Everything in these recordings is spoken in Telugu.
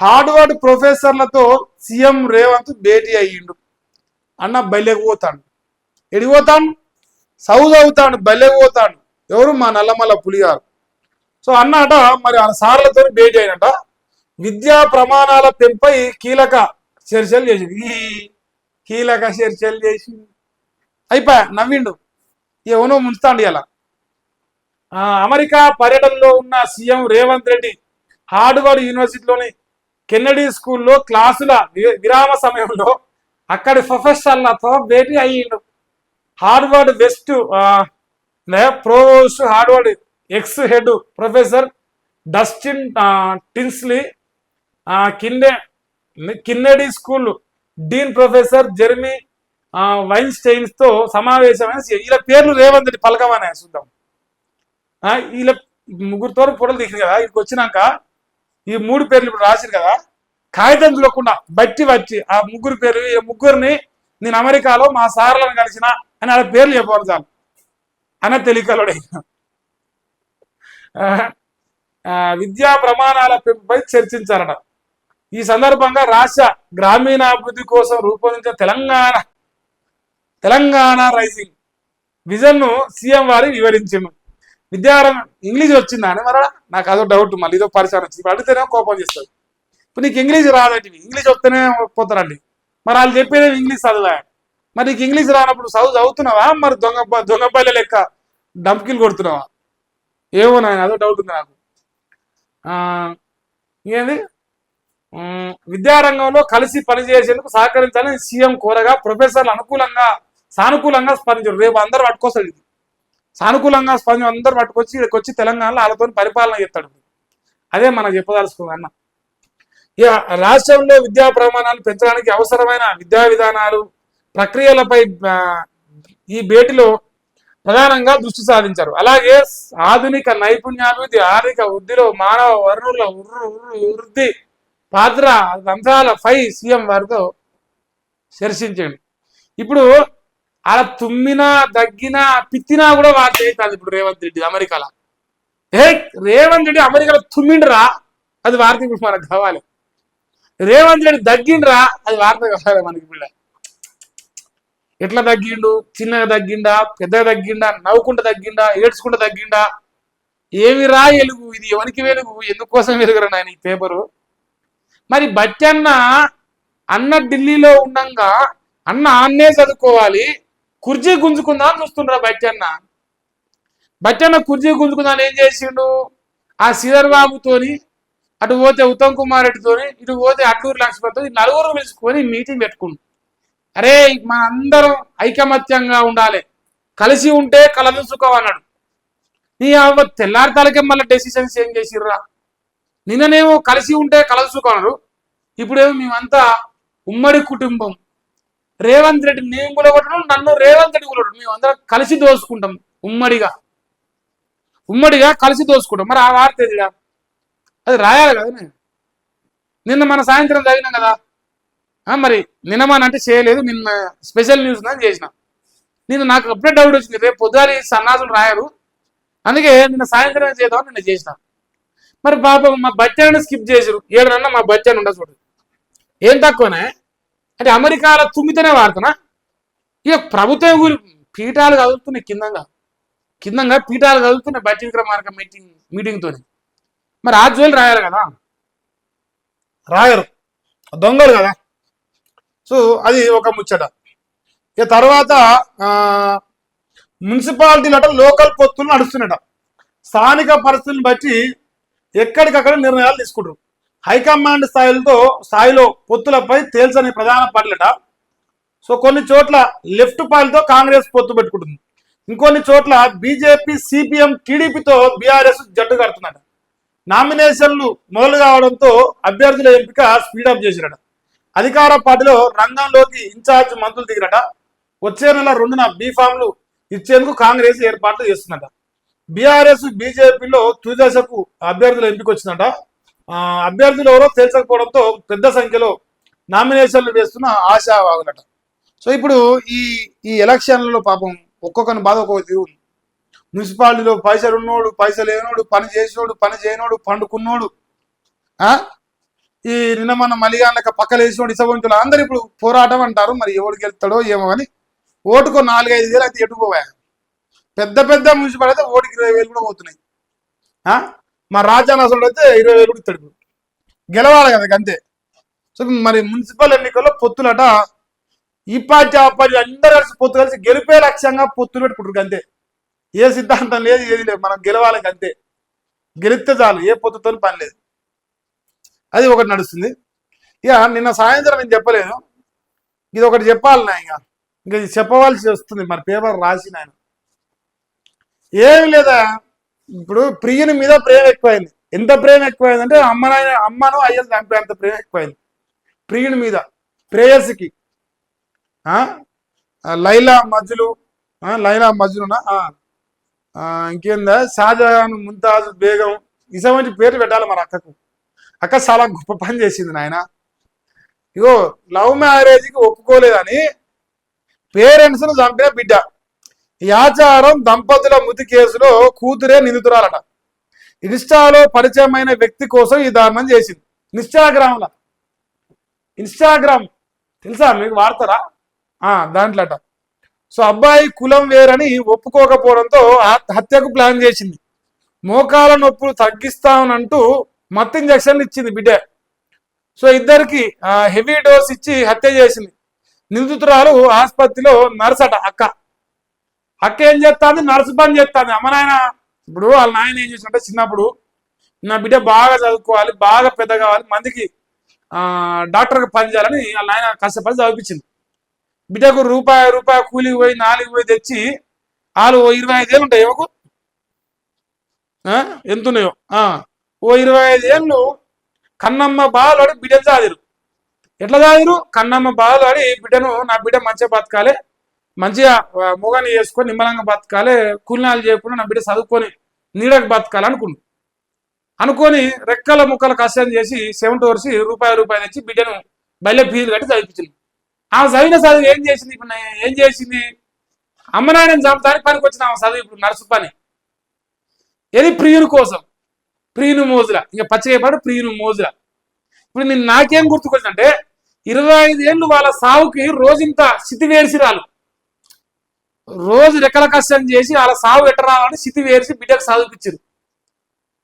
హార్డ్వర్డ్ ప్రొఫెసర్లతో సీఎం రేవంత్ భేటీ అయ్యిండు. అన్న బయలుకి పోతాడు. ఎడిపోతాడు? సౌద్ అవుతాడు, బయలుకి పోతాడు. ఎవరు? మా నల్లమల్ల పులిగారు. సో అన్నట మరి ఆ సార్లతో భేటీ అయినట విద్యా ప్రమాణాల పెంపై కీలక చర్చలు చేసింది. కీలక చర్చలు చేసి అయిపోయా, నవ్విండు. ఎవనో ముంచుతాండి అలా. అమెరికా పర్యటనలో ఉన్న సీఎం రేవంత్ రెడ్డి హార్డ్వర్డ్ యూనివర్సిటీలోని కెన్నడీ స్కూల్లో క్లాసుల విరామ సమయంలో అక్కడి ప్రొఫెసర్లతో భేటీ అయ్యిండు. హార్డ్వర్డ్ వెస్ట్ provost, Harvard ex head professor Dustin Tinsley, Kennedy School dean professor Jeremy Weinsteins తో సమావేశమైన వీళ్ళ పేర్లు రేవంత్ రెడ్డి పలకమనే చూద్దాం. వీళ్ళ ముగ్గురుతో ఫోటోలు తీసింది కదా. ఇక్కడికి వచ్చినాక ఈ 3 పేర్లు ఇప్పుడు రాసిరు కదా, కాగితం చూడకుండా బట్టి ఆ ముగ్గురు పేర్లు, ఈ ముగ్గురిని నేను అమెరికాలో మా సార్లను కలిసిన అని వాళ్ళ పేర్లు చెప్పాలి చాలు అన్న తెలియకలోడే. విద్యా ప్రమాణాల పెంపుపై చర్చించారట. ఈ సందర్భంగా రాష్ట్ర గ్రామీణాభివృద్ధి కోసం రూపొందించిన తెలంగాణ రైజింగ్ విజన్ ను సీఎం వారి వివరించాము. విద్యారంగం ఇంగ్లీష్ వచ్చిందా అని మరి నాకు అదో డౌట్. మళ్ళీ ఇదో పరిచయం వచ్చింది. ఇప్పుడు అడిగితేనే కోపం చేస్తుంది. ఇప్పుడు నీకు ఇంగ్లీష్ రాదండి, ఇంగ్లీష్ వస్తేనే పోతారండి. మరి వాళ్ళు చెప్పేది ఇంగ్లీష్ చదువా? మరి నీకు ఇంగ్లీష్ రానప్పుడు చదువుతున్నావా? మరి దొంగ బయలు లెక్క డంప్కిలు కొడుతున్నావా? ఏమో నాయన, అదో డౌట్ ఉంది నాకు. ఏంది? విద్యారంగంలో కలిసి పనిచేసేందుకు సహకరించాలని సీఎం కోరగా ప్రొఫెసర్లు సానుకూలంగా స్పందించారు. రేపు అందరు పట్టుకొస్తాడు. ఇది సానుకూలంగా స్పందించి అందరు పట్టుకొచ్చి ఇక్కడికి వచ్చి తెలంగాణలో వాళ్ళతో పరిపాలన చేస్తాడు. అదే మనం చెప్పదలుచుకుంది అన్న. ఇక రాష్ట్రంలో విద్యా ప్రమాణాలు పెంచడానికి అవసరమైన విద్యా విధానాలు, ప్రక్రియలపై ఈ భేటీలో ప్రధానంగా దృష్టి సాధించారు. అలాగే ఆధునిక నైపుణ్యాభివృద్ధి, ఆర్థిక వృద్ధిలో మానవ వనరుల వృద్ధి పాత్ర అంశాలపై సీఎం వారితో చర్చించండి. ఇప్పుడు అలా తుమ్మినా దగ్గినా పిత్తినా కూడా వార్త అవుతుంది. ఇప్పుడు రేవంత్ రెడ్డి అమెరికాలో రేవంత్ రెడ్డి అమెరికాలో తుమ్మిండ్రా, అది వార్త ఇప్పుడు మనకు కావాలి. రేవంత్ రెడ్డి దగ్గిండ్రా, అది వార్త కావాలి మనకి. ఇప్పుడు ఎట్లా తగ్గిండు? చిన్నగా తగ్గిండా, పెద్దగా తగ్గిండా, నవ్వుకుంటూ తగ్గిండా, ఏడ్చుకుంటూ తగ్గిండా? ఏమి రా ఎలుగు ఇది? ఎవరికి వెలుగు? ఎందుకోసం వెలుగురా నాయన ఈ పేపరు? మరి బచ్చన్న అన్న ఢిల్లీలో ఉండంగా అన్న ఆన్నే చదువుకోవాలి, కుర్చీ గుంజుకుందా అని చూస్తుండ్రా బచ్చన్న కుర్చీ గుంజుకుందా ఏం చేసిండు? ఆ శ్రీధర్ బాబుతోని, అటు పోతే ఉత్తమ్ కుమార్ రెడ్డితోని, ఇటు పోతే అట్లూరు లక్ష్మణ్తో నలుగురు పిలుచుకొని మీటింగ్ పెట్టుకుండు. అరే మన అందరం ఐకమత్యంగా ఉండాలి, కలిసి ఉంటే కలదుసుకోవన్నాడు. నీ తెల్లారి తలకే మళ్ళీ డెసిషన్స్ ఏం చేసిర్రా? నిన్ననేమో కలిసి ఉంటే కలదుసుకోన్నాడు, ఇప్పుడేమో మేమంతా ఉమ్మడి కుటుంబం, రేవంత్ రెడ్డి నేను కూడా కొట్టడం, నన్ను రేవంత్ రెడ్డి కూడా మేమందరం కలిసి దోసుకుంటాం, ఉమ్మడిగా కలిసి దోసుకుంటాం. మరి ఆ వార్త ఏదిగా? అది రాయాలి కదా. నిన్న మన సాయంత్రం చదివినాం కదా. మరి నిన్నమానంటే చేయలేదు, నిన్న స్పెషల్ న్యూస్ అని చేసిన. నిన్న నాకు అప్పుడే డౌట్ వచ్చింది, రేపు పొద్దుగాలి సన్నాసులు రాయరు, అందుకే నిన్న సాయంత్రం చేద్దామని నిన్న చేసిన. మరి పాపం మా బచ్చాన్ని స్కిప్ చేసారు. ఏడనన్నా మా బచ్చాన్ని ఉండదు చూడు. ఏం తక్కువనే అంటే అమెరికాలో తుమ్మితేనే వాడుతున్నా. ఇక ప్రభుత్వం పీఠాలు కదులుతున్నాయి, కిందంగా పీఠాలు కదులుతున్నాయి బచ్చి విక్రమార్క మీటింగ్తో. మరి ఆ జోలు రాయాలి కదా, రాయరు, దొంగలు కదా. సో అది ఒక ముచ్చట. ఇక తర్వాత మున్సిపాలిటీలట లోకల్ పొత్తులు నడుస్తున్నట. స్థానిక పరిస్థితులను బట్టి ఎక్కడికక్కడ నిర్ణయాలు తీసుకుంటారు. హైకమాండ్ స్థాయిలో పొత్తులపై తేల్చని ప్రధాన పార్టీలట. సో కొన్ని చోట్ల లెఫ్ట్ పార్టీతో కాంగ్రెస్ పొత్తు పెట్టుకుంటుంది, ఇంకొన్ని చోట్ల బీజేపీ, సిపిఎం, టీడీపీతో బీఆర్ఎస్ జట్టు కడుతుందట. నామినేషన్లు మొదలు కావడంతో అభ్యర్థుల ఎంపిక స్పీడప్ చేసిరట. అధికార పార్టీలో రంగంలోకి ఇన్ఛార్జ్ మంత్రులు దిగిరట. వచ్చే నెల 2న బీఫామ్లు ఇచ్చేందుకు కాంగ్రెస్ ఏర్పాట్లు చేస్తుందట. బీఆర్ఎస్, బీజేపీలో తుది దశకు అభ్యర్థుల ఎంపిక వచ్చిందట. అభ్యర్థులు ఎవరో తేల్చకపోవడంతో పెద్ద సంఖ్యలో నామినేషన్లు వేస్తున్న ఆశావాగులట. సో ఇప్పుడు ఈ ఎలక్షన్లలో పాపం ఒక్కొక్కరిని బాధ ఒక్కొక్క తీరు. మున్సిపాలిటీలో పైసలు ఉన్నోడు, పైసలు లేనోడు, పని చేసినోడు, పని చేయనోడు, పండుకున్నోడు, ఈ నిన్న మన మలిగాన్లక పక్కలేసినోడు ఇసవంతులు అందరు ఇప్పుడు పోరాటం అంటారు. మరి ఎవడు గెలుస్తాడో ఏమో అని. ఓటుకో 4-5 వేలు అయితే ఎటుపోయా. పెద్ద పెద్ద మున్సిపల్ అయితే ఓటుకి 20,000 కూడా పోతున్నాయి. మా రాజ్యాంగ అయితే 20,000 కూడా ఇస్తాడు. గెలవాలి కదా అంతే. సో మరి మున్సిపల్ ఎన్నికల్లో పొత్తులట ఈ పార్టీ ఆ పార్టీ అందరు కలిసి పొత్తు కలిసి గెలిపే లక్ష్యంగా పొత్తులు పెట్టుకుంటారు అంతే. ఏ సిద్ధాంతం లేదు, ఏది లేదు, మనం గెలవాలి అంతే. గెలిస్తే చాలు, ఏ పొత్తుతో పని లేదు. అది ఒకటి నడుస్తుంది. ఇక నిన్న సాయంత్రం నేను చెప్పలేదు, ఇది ఒకటి చెప్పాలి నా. ఇంకా ఇది చెప్పవలసి వస్తుంది. మరి పేపర్ రాసిన ఆయన ఏమి లేదా. ఇప్పుడు ప్రియుని మీద ప్రేమ ఎక్కువైంది. ఎంత ప్రేమ ఎక్కువైందంటే అమ్మను అయ్యలు చంపేంత ప్రేమ ఎక్కువైంది ప్రియుని మీద. ప్రేయస్కి లైలా మజ్నునా ఇంకేందా షాజహాన్, ముంతాజ్ బేగం, ఇటువంటి పేర్లు పెట్టాలి మరి అక్కకు. అక్క చాలా గొప్ప పని చేసింది నాయన. ఇగో లవ్ మ్యారేజ్కి ఒప్పుకోలేదని పేరెంట్స్ను చంపిన బిడ్డ. ఈ ఆచారం దంపతుల మృతి కేసులో కూతురే నిందితురాలట. ఇన్స్టాలో పరిచయమైన వ్యక్తి కోసం ఈ దారుణం చేసింది. ఇన్స్టాగ్రామ్ తెలుసా మీకు, వాడతారా? దాంట్లోట. సో అబ్బాయి కులం వేరని ఒప్పుకోకపోవడంతో హత్యకు ప్లాన్ చేసింది. మోకాల నొప్పులు తగ్గిస్తామనంటూ మత్తు ఇంజక్షన్లు ఇచ్చింది బిడ్డ. సో ఇద్దరికి హెవీ డోస్ ఇచ్చి హత్య చేసింది. నిందితురాలు ఆసుపత్రిలో నర్స్ అట. అక్క ఏం చేస్తాంది? నర్సు పని చేస్తాంది. అమ్మ నాయన ఇప్పుడు వాళ్ళ నాయన ఏం చేసినట్టే, చిన్నప్పుడు నా బిడ్డ బాగా చదువుకోవాలి, బాగా పెద్ద కావాలి, మందికి డాక్టర్గా పని చేయాలని వాళ్ళ నాయన కష్టపడి చదివించింది. బిడ్డకు రూపాయి కూలికి పోయి 4 పోయి తెచ్చి వాళ్ళు 25 ఏళ్ళు ఉంటాయి. ఏమకు ఎంత ఉన్నాయో 25 ఏళ్ళు కన్నమ్మ బాలు ఆడి బిడ్డను చదిరు. ఎట్లా చదిరు? కన్నమ్మ బాలు ఆడి బిడ్డను, నా బిడ్డ మంచిగా బతకాలి, మంచిగా మొగాన్ని చేసుకొని నిమ్మలంగా బతకాలి, కూలినాలు చేయకుండా నా బిడ్డ చదువుకొని నీడకు బతకాలి అనుకొని రెక్కల ముక్కల కష్టం చేసి 7 వరిసి రూపాయి తెచ్చి బిడ్డను బయట ఫీజులు కట్టి చదివించింది. ఆమె చదివిన చదువు ఏం చేసింది? ఇప్పుడు ఏం చేసింది? అమ్మ నాయనని చంపడానికి పనికి వచ్చిన ఆమె చదువు ఇప్పుడు నర్సు పని. ఏది? ప్రియుని కోసం, ప్రియుని మోజుల. ఇంకా పచ్చగైపాడు ప్రియుని మోజుల. ఇప్పుడు నేను నాకేం గుర్తుకొచ్చిందంటే 25 ఏళ్ళు వాళ్ళ సావుకి రోజంత స్థితి వేర్చిరాలు, రోజు రెక్కల కష్టం చేసి వాళ్ళ సావు ఎట్టరాలని స్థితి వేర్చి బిడ్డకు చదివిపించారు.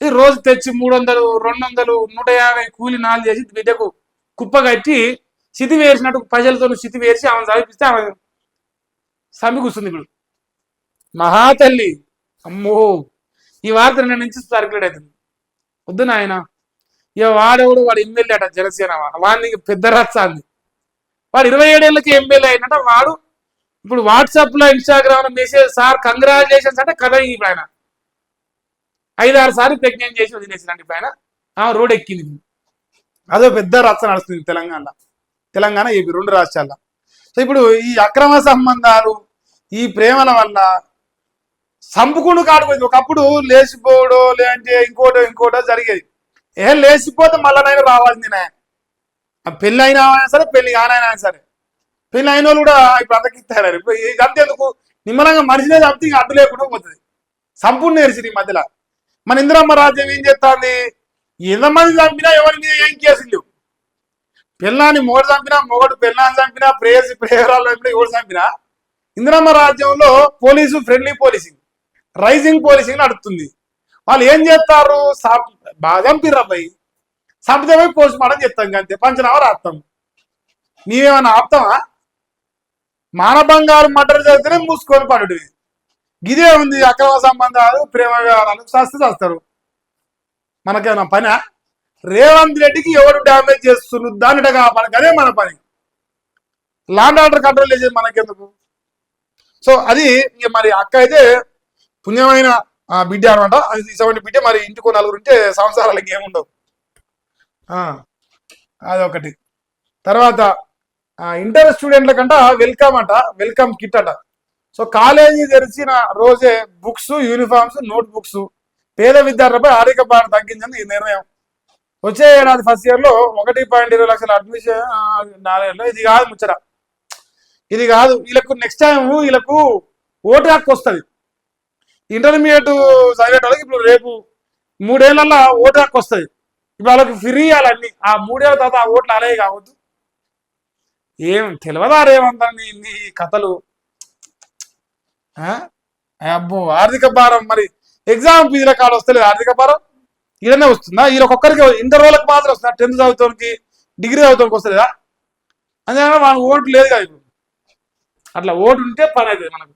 ఇది రోజు తెచ్చి 300, 200, 150 కూలి నాలు చేసి బిడ్డకు కుప్ప కట్టి స్థితి వేసినట్టు ప్రజలతో స్థితి వేసి ఆమెను చదివిపిస్తే ఆమె సమ్మి కూర్చుంది. ఇప్పుడు మహాతల్లి అమ్మో, ఈ వార్త నిన్న నుంచి సర్క్యులేట్ అవుతుంది. వద్దు నాయన. ఇక వాడు ఎమ్మెల్యే అట, జనసేన వాడిని పెద్ద రచ్చ అంది. వాడు 27 ఏళ్ళకి ఎమ్మెల్యే అయినట. వాడు ఇప్పుడు వాట్సాప్ లో, ఇన్స్టాగ్రామ్ లో మెసేజ్, సార్ కంగ్రాచులేషన్స్ అంటే కథ. ఇప్పుడు ఆయన 5-6 సార్లు ప్రెగ్నెంట్ చేసి వదిలేసినట్టు ఇప్పుడు ఆయన రోడ్ ఎక్కింది. అదో పెద్ద రచ్చ నడుస్తుంది తెలంగాణ ఏపీ 2 రాష్ట్రాల్లో. సో ఇప్పుడు ఈ అక్రమ సంబంధాలు, ఈ ప్రేమల వల్ల సంపుకుండు కాడిపోయింది. ఒకప్పుడు లేచిపోవడో లేదంటే ఇంకోటో జరిగేది. లేచిపోతే మళ్ళీ రావాల్సింది నాయన. పెళ్ళి అయినా సరే, పెళ్లి కానైనా సరే. పెళ్ళి అయిన వాళ్ళు కూడా ఇప్పుడు అంతకిస్తారు. ఇప్పుడు ఇదంతేందుకు? నిమ్మలంగా మనిషినే చంపితే ఇంకా అడ్డు లేకుండా పోతుంది. సంపూర్ణ నేర్చింది ఈ మధ్యలో. మన ఇందిరమ్మ రాజ్యం ఏం చేస్తుంది? ఎంతమంది చంపినా ఎవరి మీద ఏం కేసులు లేవు. పెళ్ళాన్ని మొగడు చంపినా, మొగడు పెళ్ళాన్ని చంపినా, ప్రేయరాలు చంపినా, ఎవరు చంపినా ఇందిరమ్మ రాజ్యంలో police friendly policing, rising policing నడుస్తుంది. వాళ్ళు ఏం చేస్తారు? బాగా చంపిర్రు అబ్బాయి, చంపితే పోయి పోస్ట్ మార్టం చేస్తాం అంతే, పంచనామా రాస్తాం. నీవేమన్నా ఆపుతామా? మానభంగాలు మర్డర్ చేస్తేనే మూసుకొని పడుతుంది. గిదే ఉంది. అక్రమ సంబంధాలు, ప్రేమ వ్యవహారాలు చేస్తారు. మనకేమన్నా పని? రేవంత్ రెడ్డికి ఎవరు డ్యామేజ్ చేస్తున్నారు దానిట కాపాడక, అదే మన పని. ల్యాండ్ ఆర్డర్ కంట్రోల్ చేసేది మనకెందుకు? సో అది మరి అక్క అయితే పుణ్యమైన బిడ్డ అనమాట. ఇటువంటి బిడ్డ మరి ఇంటికి 4 ఉంటే సంవత్సరాలకి ఏముండవు. అదొకటి. తర్వాత ఇంటర్ స్టూడెంట్ల కంట వెల్కమ్ కిట్ అట. సో కాలేజీ తెరిచిన రోజే బుక్స్, యూనిఫామ్స్, నోట్ బుక్స్ పేద విద్యార్థులపై ఆర్థిక భారం తగ్గిందని ఈ నిర్ణయం. వచ్చే ఏడాది ఫస్ట్ ఇయర్ లో 1.20 లక్షల అడ్మిషన్ 4 ఏళ్ళలో. ఇది కాదు ముచ్చట, ఇది కాదు. వీళ్ళకు నెక్స్ట్ టైం వీళ్ళకు ఓటు హక్కు వస్తుంది. ఇంటర్మీడియట్ చదివేట వాళ్ళకి ఇప్పుడు రేపు 3 ఏళ్లలో ఓటు హక్కు వస్తుంది. ఇప్పుడు వాళ్ళకి ఫ్రీ ఇవ్వాలన్నీ ఆ 3 ఏళ్ళ తర్వాత ఆ ఓట్లు అలాగే కావద్దు. ఏం తెలియదా రేవంత్ నీ కథలు. అబ్బో ఆర్థిక భారం మరి ఎగ్జామ్ ఫీజుల కాడ వస్తలేదు ఆర్థిక భారం ఈడనే వస్తుందా? వీళ్ళ ఒక్కరికి ఇంటర్ వాళ్ళకి మాత్రం వస్తుందా? 10th చదువుతానికి డిగ్రీ చదువుతానికి వస్తుందా? అందుకని మనకు ఓటు లేదు కదా ఇప్పుడు. అట్లా ఓటు ఉంటే పని అవుతుంది మనకు.